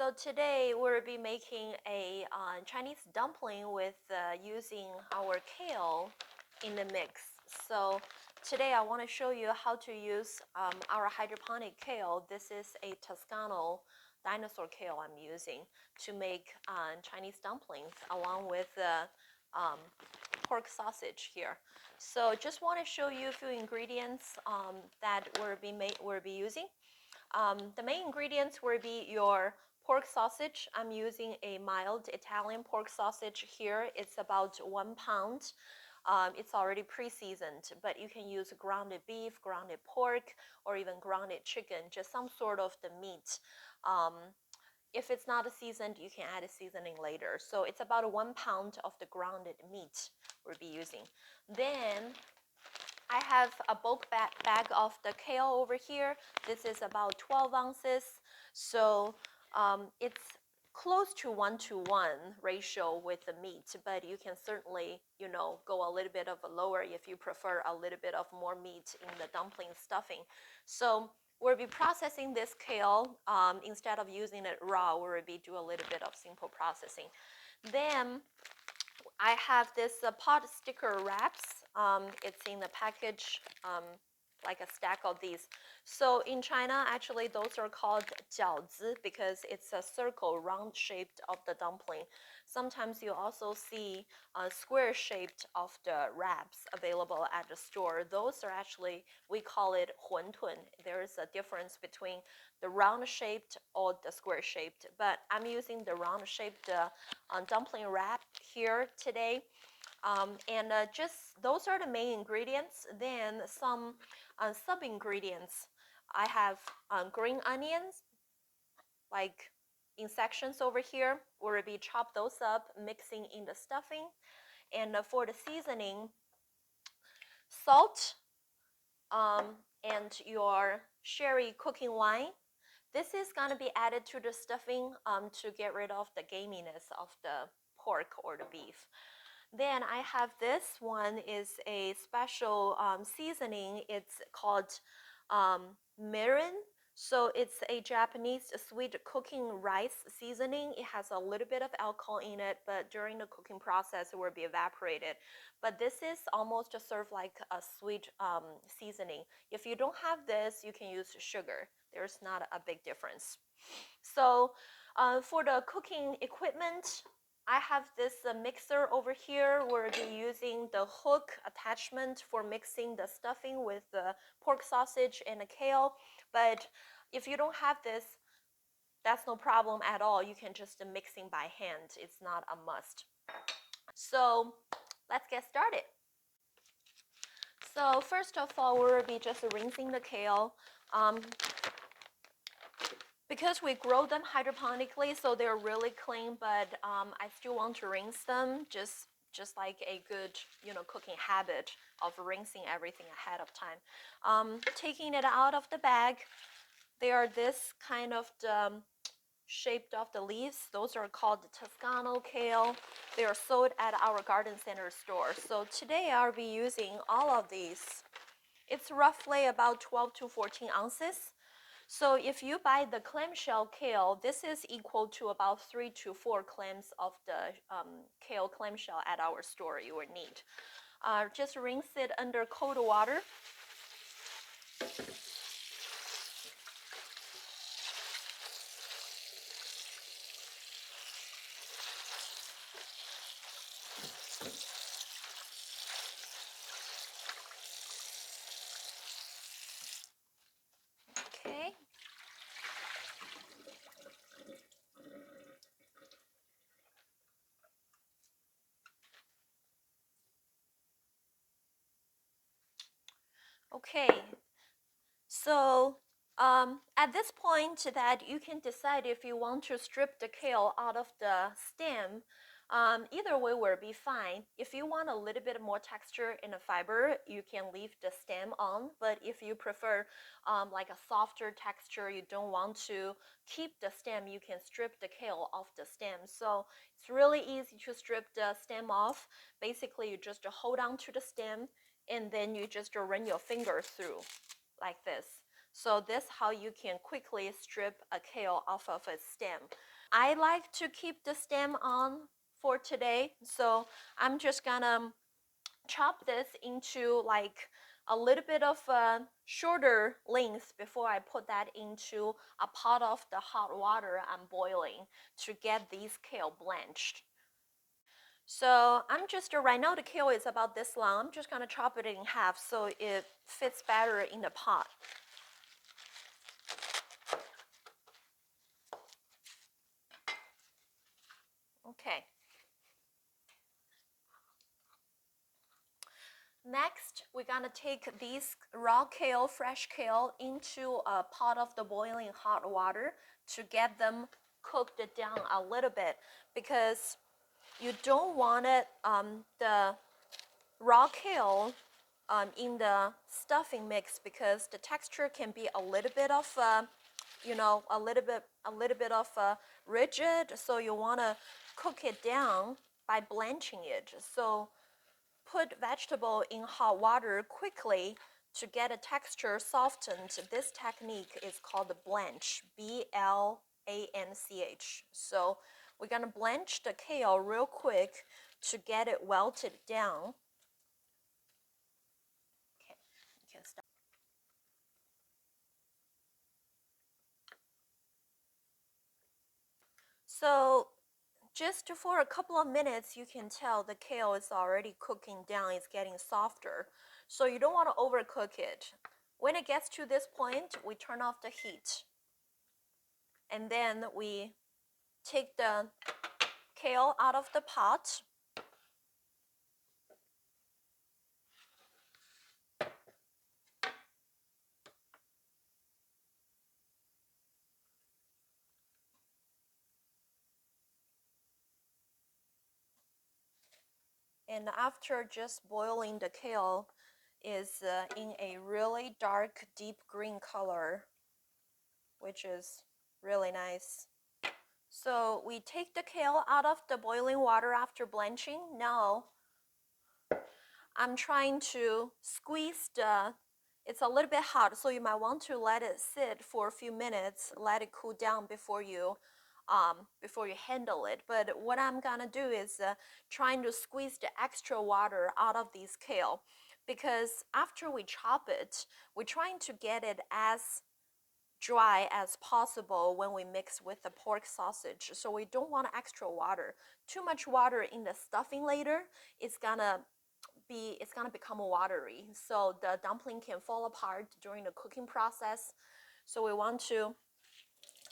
So today we'll be making a Chinese dumpling with using our kale in the mix. So today I want to show you how to use our hydroponic kale. This is a Tuscano dinosaur kale I'm using to make Chinese dumplings along with pork sausage here. So just want to show you a few ingredients that we'll be using. The main ingredients will be your pork sausage. I'm using a mild Italian pork sausage here. It's about 1 pound. It's already pre-seasoned, but you can use grounded beef, grounded pork, or even grounded chicken, just some sort of the meat. If it's not seasoned, you can add a seasoning later. So it's about 1 pound of the grounded meat we'll be using. Then I have a bulk bag of the kale over here. This is about 12 ounces. So it's close to 1-to-1 ratio with the meat, but you can certainly, go a little bit of a lower if you prefer a little bit of more meat in the dumpling stuffing. So we'll be processing this kale. Instead of using it raw, we'll be do a little bit of simple processing. Then I have this pot sticker wraps. It's in the package, like a stack of these. So in China, actually, those are called 饺子 because it's a circle, round shaped of the dumpling. Sometimes you also see square shaped of the wraps available at the store. Those are actually, we call it 馄饨. There is a difference between the round shaped or the square shaped, but I'm using the round shaped dumpling wrap here today. And just those are the main ingredients. Then some sub ingredients. I have green onions, like in sections over here. We'll be chop those up, mixing in the stuffing. And for the seasoning, salt, and your sherry cooking wine. This is going to be added to the stuffing to get rid of the gaminess of the pork or the beef. Then I have this one is a special seasoning. It's called mirin. So it's a Japanese sweet cooking rice seasoning. It has a little bit of alcohol in it, but during the cooking process, it will be evaporated. But this is almost served like a sweet seasoning. If you don't have this, you can use sugar. There's not a big difference. So for the cooking equipment, I have this mixer over here. We'll be using the hook attachment for mixing the stuffing with the pork sausage and the kale. But if you don't have this, that's no problem at all. You can just mixing by hand. It's not a must. So let's get started. So first of all, we'll be just rinsing the kale. Because we grow them hydroponically, so they're really clean, but I still want to rinse them, just like a good, cooking habit of rinsing everything ahead of time. Taking it out of the bag, they are this kind of shaped of the leaves. Those are called the Tuscano kale. They are sold at our garden center store. So today I'll be using all of these. It's roughly about 12 to 14 ounces. So if you buy the clamshell kale, this is equal to about 3 to 4 clams of the kale clamshell at our store you will need. Just rinse it under cold water. Okay. Okay, so at this point that you can decide if you want to strip the kale out of the stem. Either way will be fine. If you want a little bit more texture in the fiber, you can leave the stem on. But if you prefer like a softer texture, you don't want to keep the stem, you can strip the kale off the stem. So it's really easy to strip the stem off. Basically, you just hold on to the stem and then you just run your fingers through like this. So this how you can quickly strip a kale off of its stem. I like to keep the stem on for today, so I'm just gonna chop this into like a little bit of a shorter length before I put that into a pot of the hot water I'm boiling to get these kale blanched. So I'm just, right now the kale is about this long. I'm just gonna chop it in half so it fits better in the pot. Okay. Next, we're gonna take these raw kale, fresh kale, into a pot of the boiling hot water to get them cooked down a little bit, because you don't want it, the raw kale in the stuffing mix, because the texture can be a little bit of a little bit of rigid. So you want to cook it down by blanching it. So put vegetable in hot water quickly to get a texture softened. This technique is called the blanch, BLANCH. So we're gonna blanch the kale real quick to get it wilted down. Okay, you can stop. So just for a couple of minutes, you can tell the kale is already cooking down, it's getting softer. So you don't want to overcook it. When it gets to this point, we turn off the heat. And then we take the kale out of the pot. And after just boiling, the kale is in a really dark, deep green color, which is really nice. So we take the kale out of the boiling water after blanching. Now I'm trying to squeeze it's a little bit hot, so you might want to let it sit for a few minutes, let it cool down before you handle it. But what I'm gonna do is trying to squeeze the extra water out of these kale, because after we chop it, we're trying to get it as dry as possible when we mix with the pork sausage. So we don't want extra water. Too much water in the stuffing later, it's gonna become watery. So the dumpling can fall apart during the cooking process. So we want to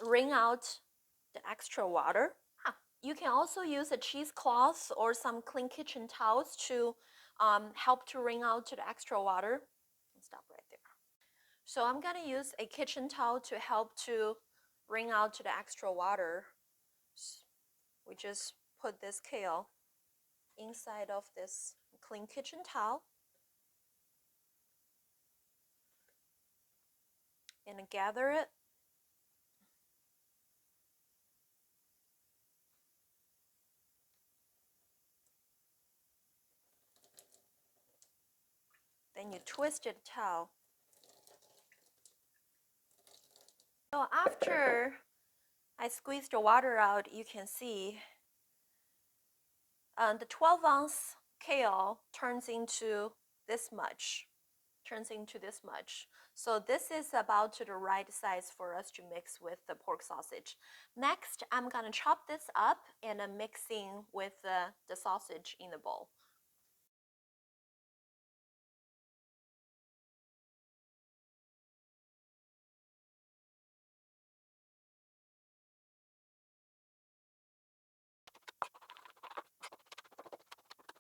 wring out the extra water. You can also use a cheesecloth or some clean kitchen towels to help to wring out the extra water. Stop right there. So I'm gonna use a kitchen towel to help to wring out the extra water. We just put this kale inside of this clean kitchen towel and gather it. Then you twist the towel. So after I squeeze the water out, you can see the 12-ounce kale turns into this much. So this is about the right size for us to mix with the pork sausage. Next, I'm gonna chop this up and mixing with the sausage in the bowl.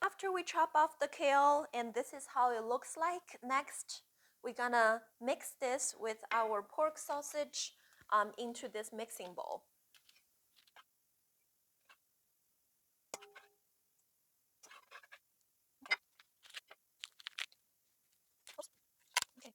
After we chop off the kale, and this is how it looks like, next we're gonna mix this with our pork sausage into this mixing bowl. Okay.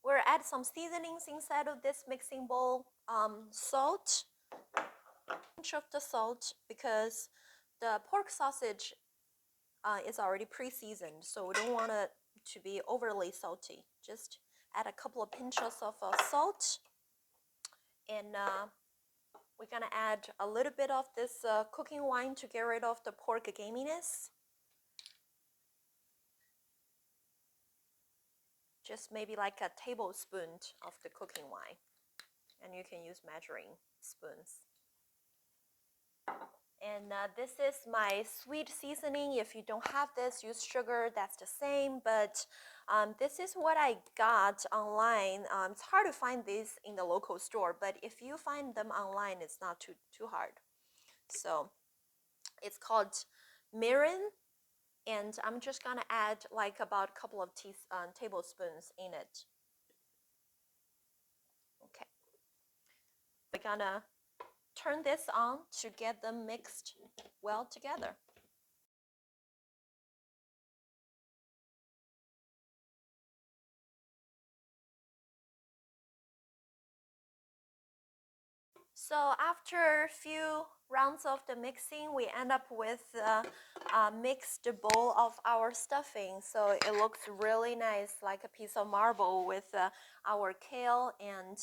We'll add some seasonings inside of this mixing bowl. Salt, pinch of the salt, because the pork sausage is already pre-seasoned, so we don't want to to be overly salty. Just add a couple of pinches of salt, and we're gonna add a little bit of this cooking wine to get rid of the pork gaminess. Just maybe like a tablespoon of the cooking wine, and you can use measuring spoons. And this is my sweet seasoning. If you don't have this, use sugar, that's the same. But this is what I got online. It's hard to find these in the local store, but if you find them online, it's not too hard. So it's called mirin, and I'm just gonna add like about a couple of tablespoons in it. Okay, we're gonna turn this on to get them mixed well together. So after a few rounds of the mixing, we end up with a mixed bowl of our stuffing. So it looks really nice, like a piece of marble with our kale and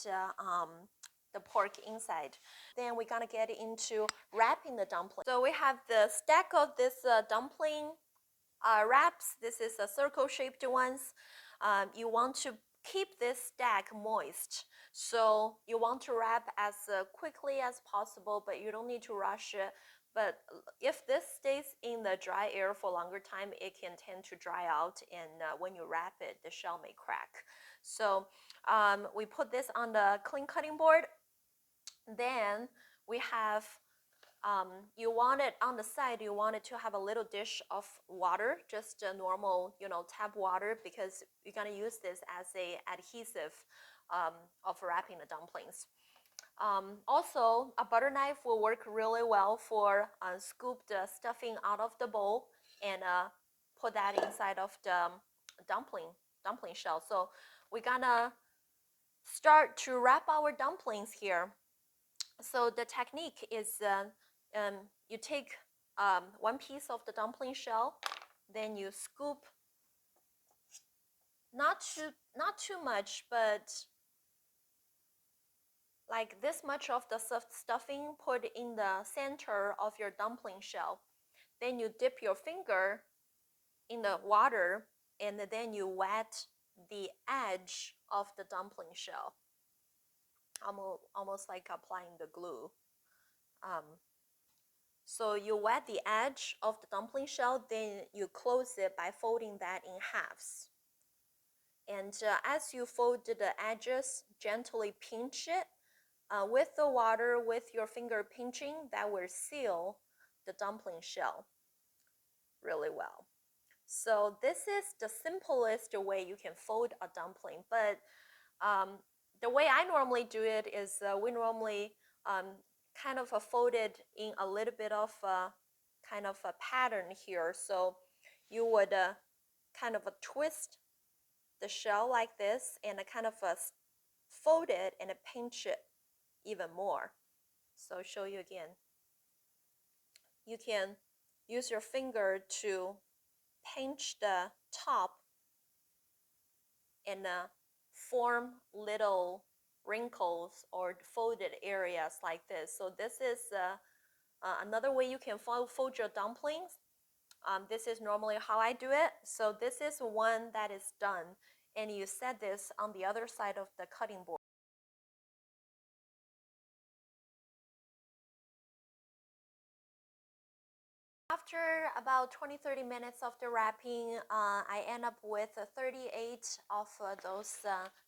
the pork inside. Then we're gonna get into wrapping the dumpling. So we have the stack of this dumpling wraps. This is a circle-shaped ones. You want to keep this stack moist. So you want to wrap as quickly as possible, but you don't need to rush it. But if this stays in the dry air for a longer time, it can tend to dry out, and when you wrap it, the shell may crack. So we put this on the clean cutting board. Then we have you want it on the side, you want it to have a little dish of water, just a normal, tap water, because you're gonna use this as a adhesive of wrapping the dumplings. Also, a butter knife will work really well for scoop the stuffing out of the bowl and put that inside of the dumpling shell. So we're gonna start to wrap our dumplings here. So the technique is you take one piece of the dumpling shell, then you scoop not too much, but like this much of the stuffing put in the center of your dumpling shell. Then you dip your finger in the water, and then you wet the edge of the dumpling shell, almost like applying the glue. So you wet the edge of the dumpling shell, then you close it by folding that in halves. And as you fold the edges, gently pinch it with the water, with your finger pinching. That will seal the dumpling shell really well. So this is the simplest way you can fold a dumpling. But the way I normally do it is we normally kind of fold it in a little bit of kind of a pattern here. So you would kind of twist the shell like this and kind of fold it and pinch it even more. So I'll show you again. You can use your finger to pinch the top and form little wrinkles or folded areas like this. So this is another way you can fold your dumplings. This is normally how I do it. So this is one that is done, and you set this on the other side of the cutting board. After about 20-30 minutes of the wrapping, I end up with 38 of those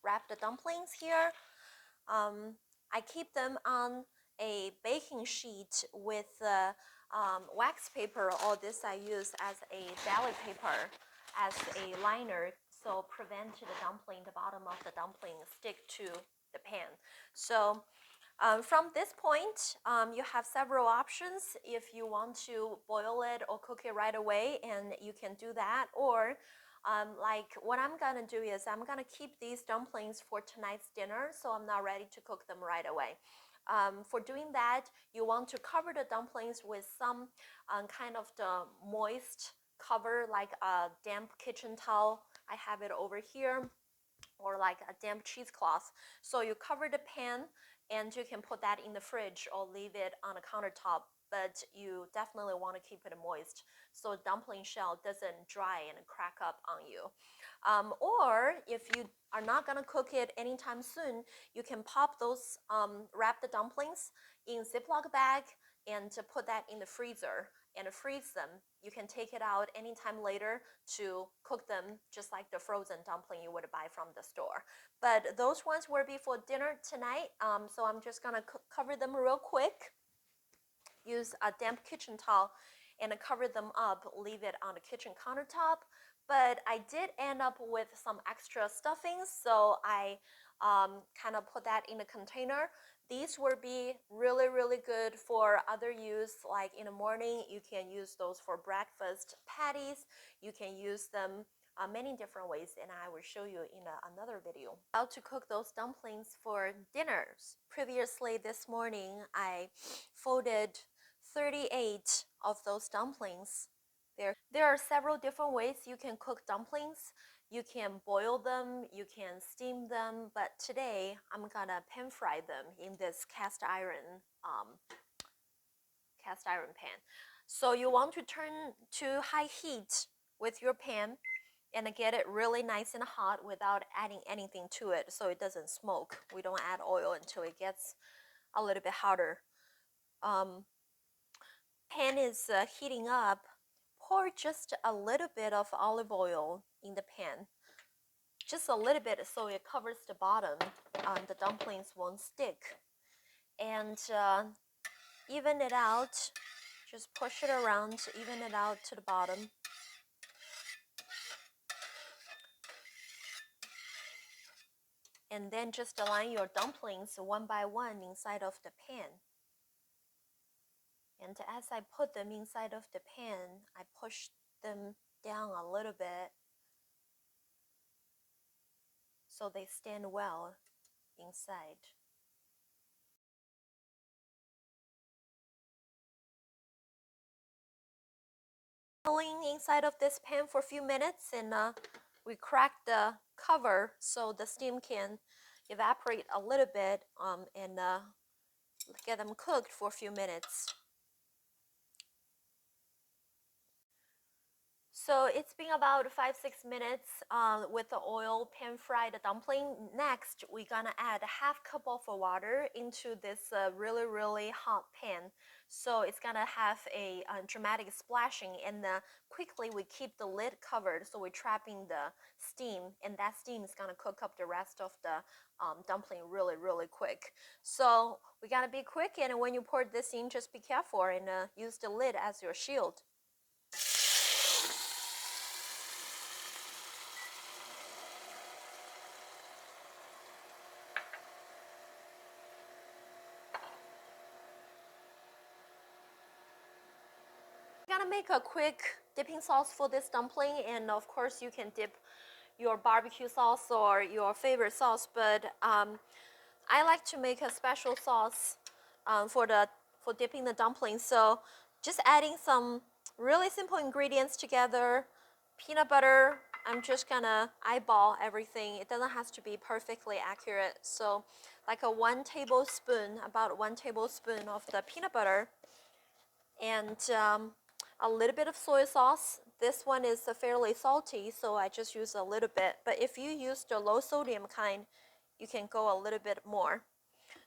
wrapped dumplings here. I keep them on a baking sheet with wax paper, or this I use as a deli paper as a liner, so prevent the bottom of the dumpling stick to the pan. So from this point, you have several options. If you want to boil it or cook it right away, and you can do that. Or like what I'm gonna do is I'm gonna keep these dumplings for tonight's dinner, so I'm not ready to cook them right away. For doing that, you want to cover the dumplings with some kind of the moist cover, like a damp kitchen towel, I have it over here, or like a damp cheesecloth. So you cover the pan and you can put that in the fridge or leave it on a countertop, but you definitely want to keep it moist so dumpling shell doesn't dry and crack up on you. Or if you are not gonna cook it anytime soon, you can pop those wrapped dumplings in Ziploc bag and to put that in the freezer and freeze them. You can take it out anytime later to cook them just like the frozen dumpling you would buy from the store. But those ones will be for dinner tonight, so I'm just gonna cover them real quick. Use a damp kitchen towel and cover them up, leave it on the kitchen countertop. But I did end up with some extra stuffings, so I kind of put that in a container. These will be really, really good for other use, like in the morning, you can use those for breakfast patties. You can use them many different ways, and I will show you in another video. How to cook those dumplings for dinners. Previously this morning, I folded 38 of those dumplings. There are several different ways you can cook dumplings. You can boil them, you can steam them, but today I'm gonna pan fry them in this cast iron pan. So you want to turn to high heat with your pan and get it really nice and hot without adding anything to it so it doesn't smoke. We don't add oil until it gets a little bit hotter. Pan is heating up. Pour just a little bit of olive oil in the pan, just a little bit so it covers the bottom. The dumplings won't stick. And even it out, just push it around to even it out to the bottom. And then just align your dumplings one by one inside of the pan. And as I put them inside of the pan, I push them down a little bit so they stand well inside. Inside of this pan for a few minutes, and we crack the cover so the steam can evaporate a little bit and get them cooked for a few minutes. So it's been about 5-6 minutes with the oil pan fried dumpling. Next, we're gonna add a half cup of water into this really hot pan. So it's gonna have a dramatic splashing, and quickly we keep the lid covered so we're trapping the steam, and that steam is gonna cook up the rest of the dumpling really quick. So we gotta be quick, and when you pour this in, just be careful and use the lid as your shield. Gonna make a quick dipping sauce for this dumpling, and of course you can dip your barbecue sauce or your favorite sauce, but I like to make a special sauce for dipping the dumplings. So just adding some really simple ingredients together. Peanut butter, I'm just gonna eyeball everything. It doesn't have to be perfectly accurate. So like about 1 tablespoon of the peanut butter, and a little bit of soy sauce. This one is fairly salty, so I just use a little bit. But if you use the low sodium kind, you can go a little bit more.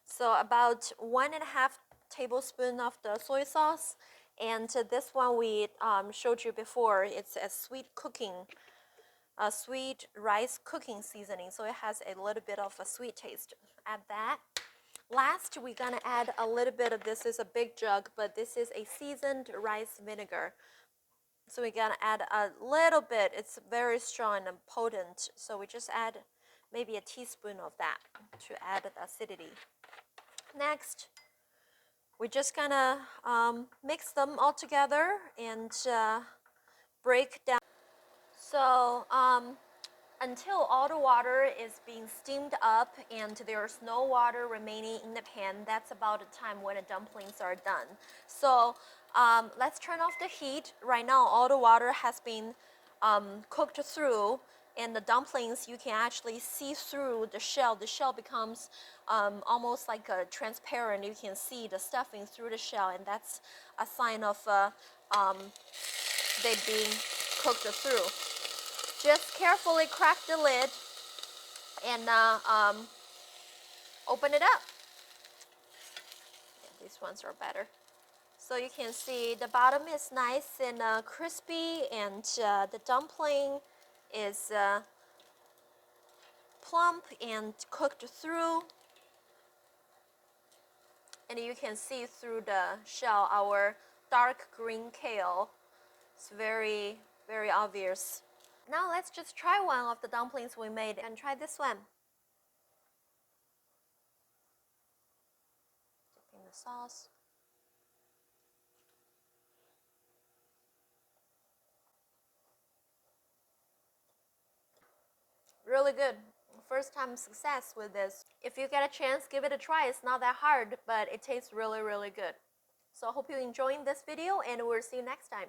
So about 1.5 tablespoons of the soy sauce. And this one we showed you before. It's a sweet rice cooking seasoning, so it has a little bit of a sweet taste. Add that. Last, we're gonna add a little bit of, this is a big jug, but this is a seasoned rice vinegar. So we're gonna add a little bit. It's very strong and potent, so we just add maybe a teaspoon of that to add the acidity. Next, we're just gonna mix them all together and break down. So until all the water is being steamed up and there's no water remaining in the pan, that's about the time when the dumplings are done. So let's turn off the heat. Right now all the water has been cooked through, and the dumplings, you can actually see through the shell. The shell becomes almost like a transparent. You can see the stuffing through the shell, and that's a sign of they being cooked through. Just carefully crack the lid and open it up. Yeah, these ones are better. So you can see the bottom is nice and crispy, and the dumpling is plump and cooked through. And you can see through the shell our dark green kale. It's very, very obvious. Now let's just try one of the dumplings we made and try this one. Dipping the sauce. Really good. First time success with this. If you get a chance, give it a try. It's not that hard, but it tastes really, really good. So I hope you're enjoying this video, and we'll see you next time.